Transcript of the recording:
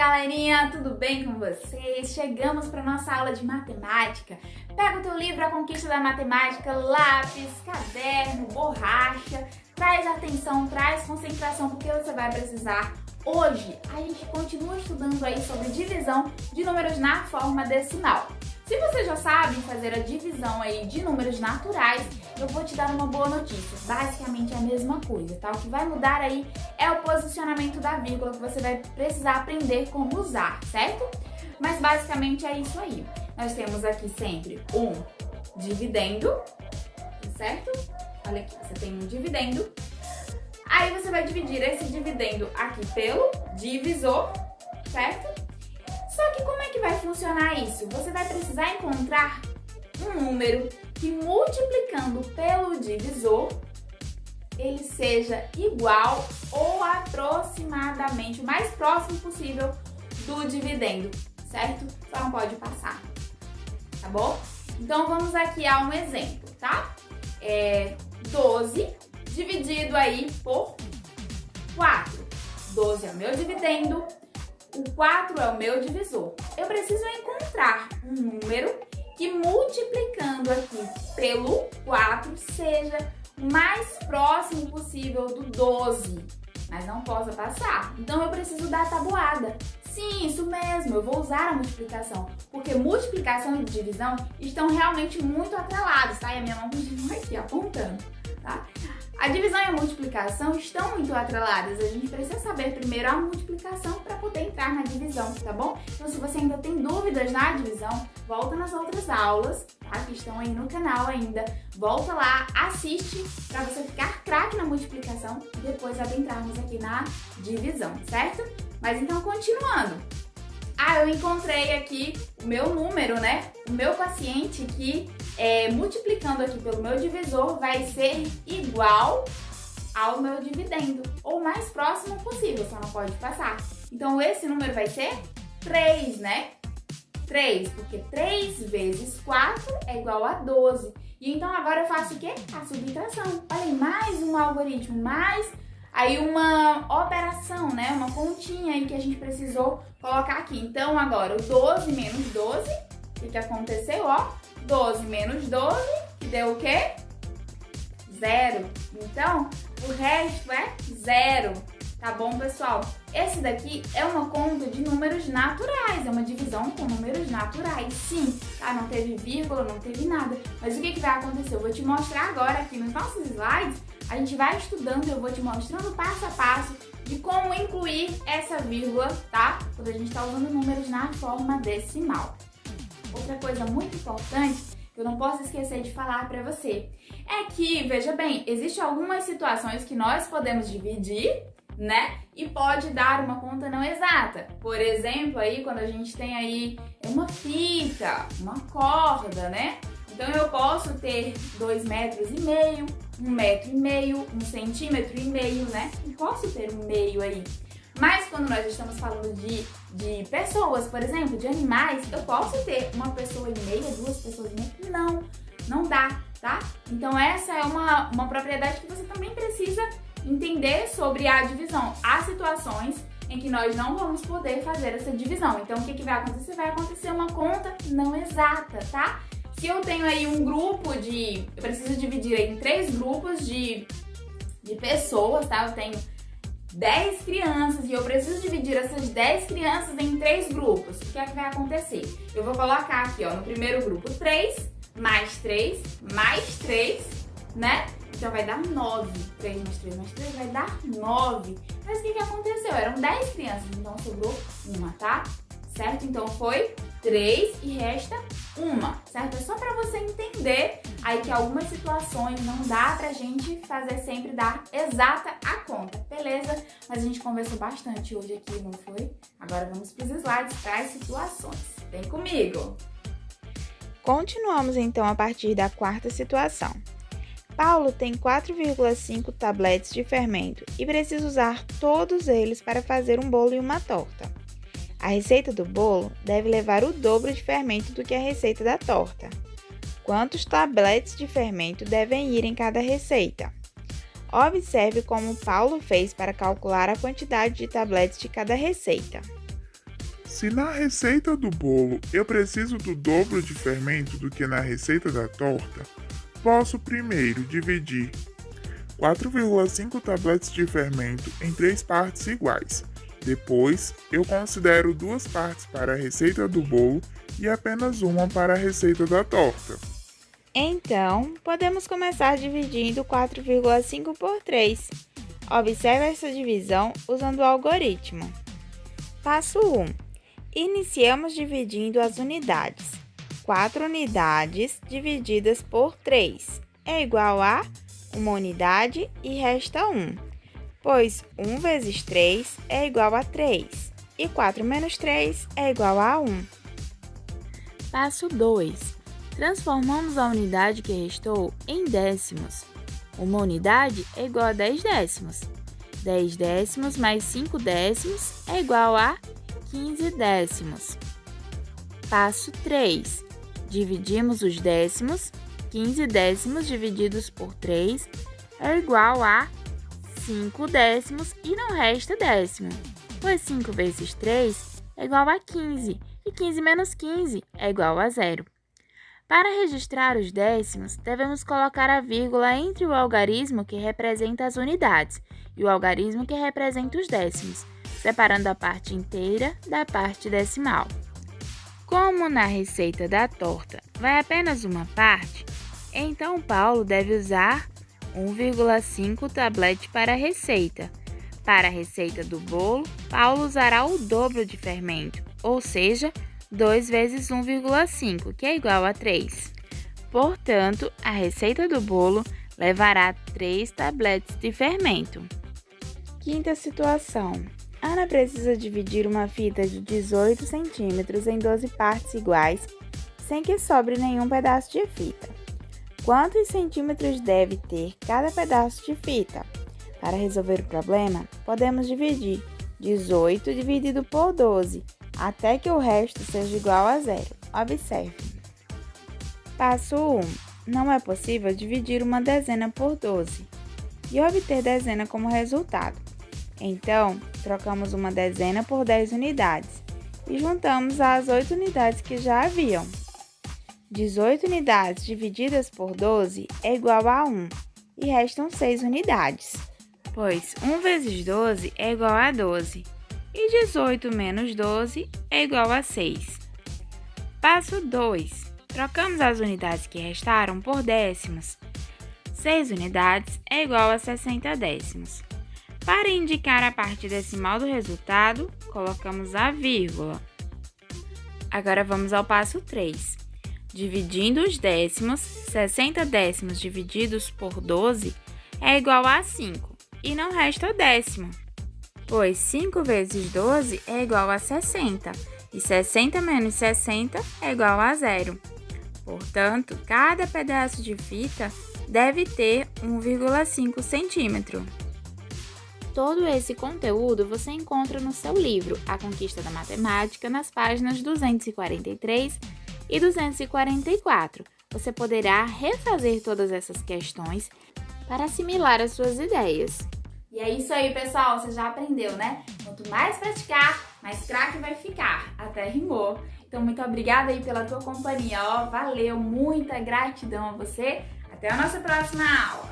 galerinha, tudo bem com vocês? Chegamos para nossa aula de matemática. Pega o teu livro A Conquista da Matemática, lápis, caderno, borracha, traz atenção, traz concentração, porque você vai precisar. Hoje a gente continua estudando aí sobre divisão de números na forma decimal. Se você já sabe fazer a divisão aí de números naturais, eu vou te dar uma boa notícia. Basicamente é a mesma coisa, tá? O que vai mudar aí é o posicionamento da vírgula que você vai precisar aprender como usar, certo? Mas basicamente é isso aí. Nós temos aqui sempre um dividendo, certo? Olha aqui, você tem um dividendo. Aí você vai dividir esse dividendo aqui pelo divisor, certo? Só que como é que vai funcionar isso? Você vai precisar encontrar um número que, multiplicando pelo divisor, ele seja igual ou aproximadamente o mais próximo possível do dividendo, certo? Só não pode passar, tá bom? Então vamos aqui a um exemplo, tá? 12 dividido aí por 4. 12 é o meu dividendo. O 4 é o meu divisor. Eu preciso encontrar um número que, multiplicando aqui pelo 4, seja o mais próximo possível do 12, mas não possa passar. Então eu preciso da tabuada. Sim, isso mesmo, eu vou usar a multiplicação, porque multiplicação e divisão estão realmente muito atrelados, tá? E a minha mão continua aqui apontando, tá? A divisão e a multiplicação estão muito atreladas. A gente precisa saber primeiro a multiplicação para poder entrar na divisão, tá bom? Então, se você ainda tem dúvidas na divisão, volta nas outras aulas, tá? Que estão aí no canal ainda. Volta lá, assiste para você ficar craque na multiplicação e depois adentrarmos aqui na divisão, certo? Mas então, continuando. Eu encontrei aqui o meu número, né? O meu quociente que, multiplicando aqui pelo meu divisor, vai ser igual ao meu dividendo, ou mais próximo possível, só não pode passar. Então, esse número vai ser 3, né? 3, porque 3 vezes 4 é igual a 12. E então, agora eu faço o quê? A subtração. Olha aí, mais um algoritmo, mais aí uma operação, né? Uma continha aí que a gente precisou colocar aqui. Então, agora, o 12 menos 12, o que aconteceu, ó? 12 menos 12, que deu o quê? 0. Então, o resto é 0. Tá bom, pessoal? Esse daqui é uma conta de números naturais, é uma divisão com números naturais, sim, tá? Não teve vírgula, não teve nada. Mas o que vai acontecer? Eu vou te mostrar agora aqui nos nossos slides, a gente vai estudando, eu vou te mostrando passo a passo de como incluir essa vírgula, tá? Quando a gente está usando números na forma decimal. Outra coisa muito importante que eu não posso esquecer de falar para você é que, veja bem, existem algumas situações que nós podemos dividir, né? E pode dar uma conta não exata. Por exemplo, aí quando a gente tem aí uma fita, uma corda, né? Então eu posso ter 2,5 metros, 1,5 metro, 1 centímetro e meio, né? E posso ter um meio aí. Mas quando nós estamos falando de pessoas, por exemplo, de animais, eu posso ter 1,5 pessoa, 2 pessoas e meia? Não dá, tá? Então essa é uma propriedade que você também precisa entender sobre a divisão. Há situações em que nós não vamos poder fazer essa divisão. Então o que vai acontecer? Vai acontecer uma conta não exata, tá? Se eu tenho aí um grupo eu preciso dividir em 3 grupos de pessoas, tá? Eu tenho 10 crianças e eu preciso dividir essas 10 crianças em 3 grupos. O que é que vai acontecer? Eu vou colocar aqui, ó, no primeiro grupo 3, mais 3, mais 3, né? Então vai dar 9. 3 mais 3 mais 3 vai dar 9. Mas o que aconteceu? Eram 10 crianças, então sobrou uma, tá? Certo? Então foi 3 e resta uma, certo? É só para você entender aí que algumas situações não dá pra gente fazer sempre dar exata a conta, beleza? Mas a gente conversou bastante hoje aqui, não foi? Agora vamos pros slides, para as situações. Vem comigo! Continuamos então a partir da quarta situação. Paulo tem 4,5 tabletes de fermento e precisa usar todos eles para fazer um bolo e uma torta. A receita do bolo deve levar o dobro de fermento do que a receita da torta. Quantos tabletes de fermento devem ir em cada receita? Observe como Paulo fez para calcular a quantidade de tabletes de cada receita. Se na receita do bolo eu preciso do dobro de fermento do que na receita da torta, posso primeiro dividir 4,5 tabletes de fermento em 3 partes iguais. Depois, eu considero 2 partes para a receita do bolo e apenas uma para a receita da torta. Então, podemos começar dividindo 4,5 por 3. Observe essa divisão usando o algoritmo. Passo 1. Iniciamos dividindo as unidades. 4 unidades divididas por 3 é igual a 1 unidade e resta 1, pois 1 vezes 3 é igual a 3 e 4 menos 3 é igual a 1. Passo 2. Transformamos a unidade que restou em décimos. 1 unidade é igual a 10 décimos. 10 décimos mais 5 décimos é igual a 15 décimos. Passo 3. Dividimos os décimos. 15 décimos divididos por 3 é igual a 5 décimos e não resta décimo, pois 5 vezes 3 é igual a 15 e 15 menos 15 é igual a 0. Para registrar os décimos, devemos colocar a vírgula entre o algarismo que representa as unidades e o algarismo que representa os décimos, separando a parte inteira da parte decimal. Como na receita da torta vai apenas uma parte, então Paulo deve usar 1,5 tablete para a receita. Para a receita do bolo, Paulo usará o dobro de fermento, ou seja, 2 vezes 1,5, que é igual a 3. Portanto, a receita do bolo levará 3 tabletes de fermento. Quinta situação. Ana precisa dividir uma fita de 18 centímetros em 12 partes iguais, sem que sobre nenhum pedaço de fita. Quantos centímetros deve ter cada pedaço de fita? Para resolver o problema, podemos dividir 18 dividido por 12, até que o resto seja igual a 0. Observe. Passo 1. Não é possível dividir uma dezena por 12 e obter dezena como resultado. Então, trocamos uma dezena por 10 unidades e juntamos as 8 unidades que já haviam. 18 unidades divididas por 12 é igual a 1 e restam 6 unidades, pois 1 vezes 12 é igual a 12 e 18 menos 12 é igual a 6. Passo 2. Trocamos as unidades que restaram por décimos. 6 unidades é igual a 60 décimos. Para indicar a parte decimal do resultado, colocamos a vírgula. Agora vamos ao passo 3. Dividindo os décimos, 60 décimos divididos por 12 é igual a 5 e não resta décimo, pois 5 vezes 12 é igual a 60 e 60 menos 60 é igual a 0. Portanto, cada pedaço de fita deve ter 1,5 centímetro. Todo esse conteúdo você encontra no seu livro A Conquista da Matemática, nas páginas 243 e 244. Você poderá refazer todas essas questões para assimilar as suas ideias. E é isso aí, pessoal, você já aprendeu, né? Quanto mais praticar, mais craque vai ficar. Até rimou. Então, muito obrigada aí pela tua companhia, ó. Valeu, muita gratidão a você. Até a nossa próxima aula.